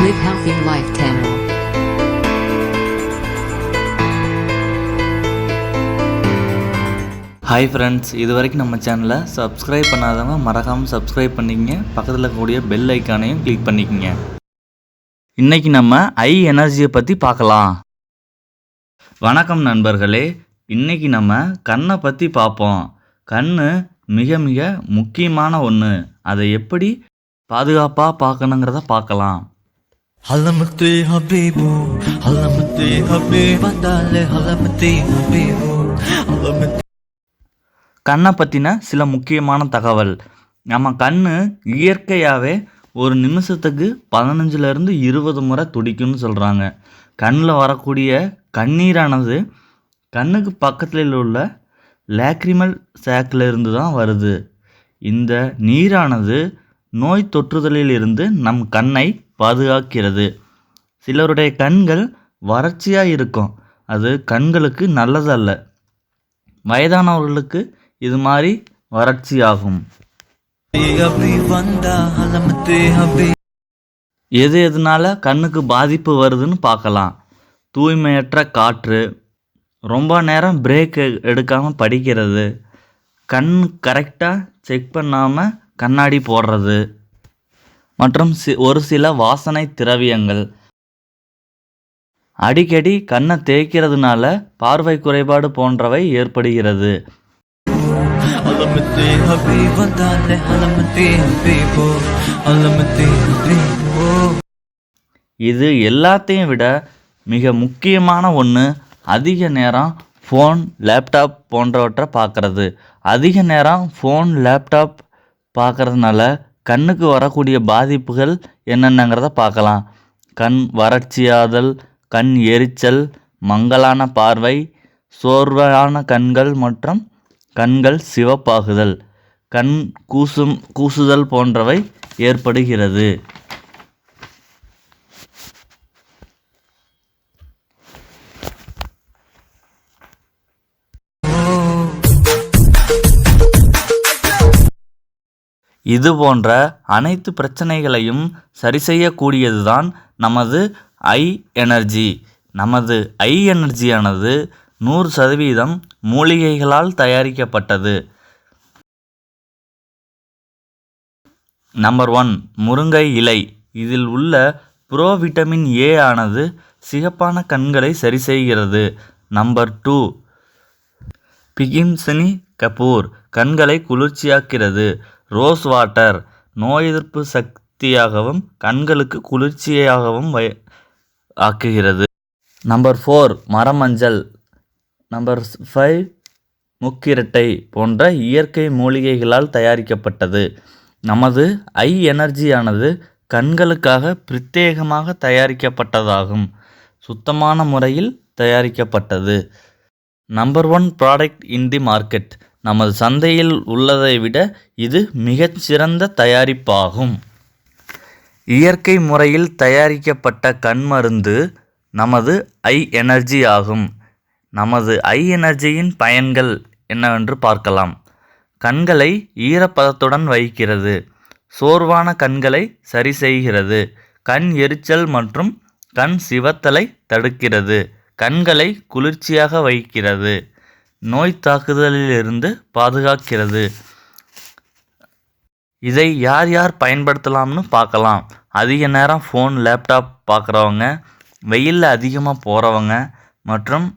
Live Healthy Life Channel. Hi friends, இது வரைக்கும் நம்ம சேனலை சப்ஸ்கிரைப் பண்ணாதவங்க மறக்காமல் சப்ஸ்கிரைப் பண்ணிக்கங்க. பக்கத்தில் இருக்கக்கூடிய பெல் ஐக்கானையும் கிளிக் பண்ணிக்கங்க. இன்றைக்கி நம்ம ஐ எனர்ஜியை பற்றி பார்க்கலாம். வணக்கம் நண்பர்களே, இன்றைக்கி நம்ம கண்ணை பற்றி பார்ப்போம். கண் மிக மிக முக்கியமான ஒன்று. அதை எப்படி பாதுகாப்பாக பார்க்கணுங்கிறத பார்க்கலாம். Halamati habibu, halamati habibandale, halamati habibu, halamati. கண்ணை பற்றின சில முக்கியமான தகவல். நம்ம கண் இயற்கையாகவே ஒரு நிமிஷத்துக்கு 15லேருந்து 20 முறை துடிக்கும்னு சொல்கிறாங்க. கண்ணில் வரக்கூடிய கண்ணீரானது கண்ணுக்கு பக்கத்தில் உள்ள லேக்ரிமல் சாக்கில் இருந்து தான் வருது. இந்த நீரானது நோய் தொற்றுதலில் இருந்து நம் கண்ணை பாதுகாக்கிறது. சிலருடைய கண்கள் வறட்சியாக இருக்கும். அது கண்களுக்கு நல்லதல்ல. வயதானவர்களுக்கு இது மாதிரி வறட்சி ஆகும். எதனால கண்ணுக்கு பாதிப்பு வருதுன்னு பார்க்கலாம். தூய்மையற்ற காற்று, ரொம்ப நேரம் பிரேக் எடுக்காமல் படிக்கிறது, கண் கரெக்டாக செக் பண்ணாமல் கண்ணாடி போடுறது, மற்றும் ஒரு சில வாசனை திரவியங்கள். அடிக்கடி கண்ணை தேய்க்கிறதுனால பார்வை குறைபாடு போன்றவை ஏற்படுகிறது. இது எல்லாத்தையும் விட மிக முக்கியமான ஒன்று, அதிக நேரம் ஃபோன், லேப்டாப் போன்றவற்றை பார்க்குறது. அதிக நேரம் ஃபோன், லேப்டாப் பார்க்குறதுனால கண்ணுக்கு வரக்கூடிய பாதிப்புகள் என்னென்னங்கிறத பார்க்கலாம். கண் வறட்சியாதல், கண் எரிச்சல், மங்கலான பார்வை, சோர்வான கண்கள் மற்றும் கண்கள் சிவப்பாகுதல், கண் கூசுதல் போன்றவை ஏற்படுகிறது. இது போன்ற அனைத்து பிரச்சனைகளையும் சரி செய்யக்கூடியதுதான் நமது ஐ எனர்ஜி. நமது ஐ எனர்ஜியானது 100% மூலிகைகளால் தயாரிக்கப்பட்டது. நம்பர் 1, முருங்கை இலை. இதில் உள்ள புரோவிட்டமின் ஏ ஆனது சிகப்பான கண்களை சரி செய்கிறது. நம்பர் 2, பிகிம்சனி கபூர், கண்களை குளிர்ச்சியாக்கிறது. ரோஸ் வாட்டர், நோய் எதிர்ப்பு சக்தியாகவும் கண்களுக்கு குளிர்ச்சியாகவும் ஆக்குகிறது. நம்பர் 4, மரமஞ்சள். நம்பர் 5, முக்கிரட்டை போன்ற இயற்கை மூலிகைகளால் தயாரிக்கப்பட்டது. நமது ஐ எனர்ஜியானது கண்களுக்காக பிரத்யேகமாக தயாரிக்கப்பட்டதாகும். சுத்தமான முறையில் தயாரிக்கப்பட்டது. Number 1 product in the market. நமது சந்தையில் உள்ளதை விட இது மிகச்சிறந்த தயாரிப்பாகும். இயற்கை முறையில் தயாரிக்கப்பட்ட கண் மருந்து நமது ஐ எனர்ஜி ஆகும். நமது ஐ எனர்ஜியின் பயன்கள் என்னவென்று பார்க்கலாம். கண்களை ஈரப்பதத்துடன் வைக்கிறது. சோர்வான கண்களை சரி செய்கிறது. கண் எரிச்சல் மற்றும் கண் சிவத்தலை தடுக்கிறது. கண்களை குளிர்ச்சியாக வைக்கிறது. நோய் தாக்குதலிலிருந்து பாதுகாக்கிறது. இதை யார் யார் பயன்படுத்தலாம்னு பார்க்கலாம். அதிக நேரம் ஃபோன், லேப்டாப் பார்க்குறவங்க, வெயிலில் அதிகமாக போகிறவங்க மற்றும்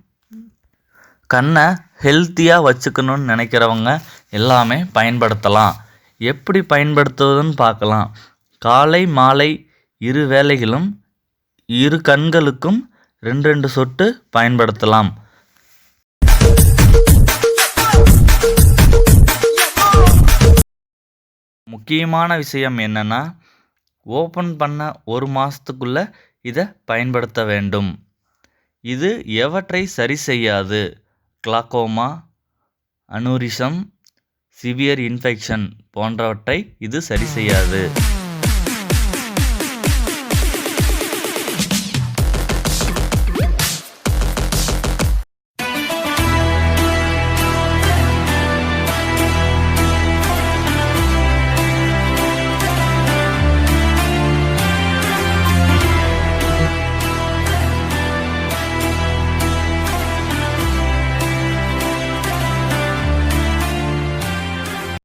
கண்ணை ஹெல்த்தியாக வச்சுக்கணுன்னு நினைக்கிறவங்க எல்லாமே பயன்படுத்தலாம். எப்படி பயன்படுத்துவதுன்னு பார்க்கலாம். காலை மாலை 2 வேளைகளும் 2 கண்களுக்கும் 2 சொட்டு பயன்படுத்தலாம். முக்கியமான விஷயம் என்னென்னா, ஓப்பன் பண்ண 1 மாதத்துக்குள்ளே இதை பயன்படுத்த வேண்டும். இது எவற்றை சரி செய்யாது. கிளாக்கோமா, அனூரிசம், சிவியர் இன்ஃபெக்ஷன் போன்றவற்றை இது சரி செய்யாது.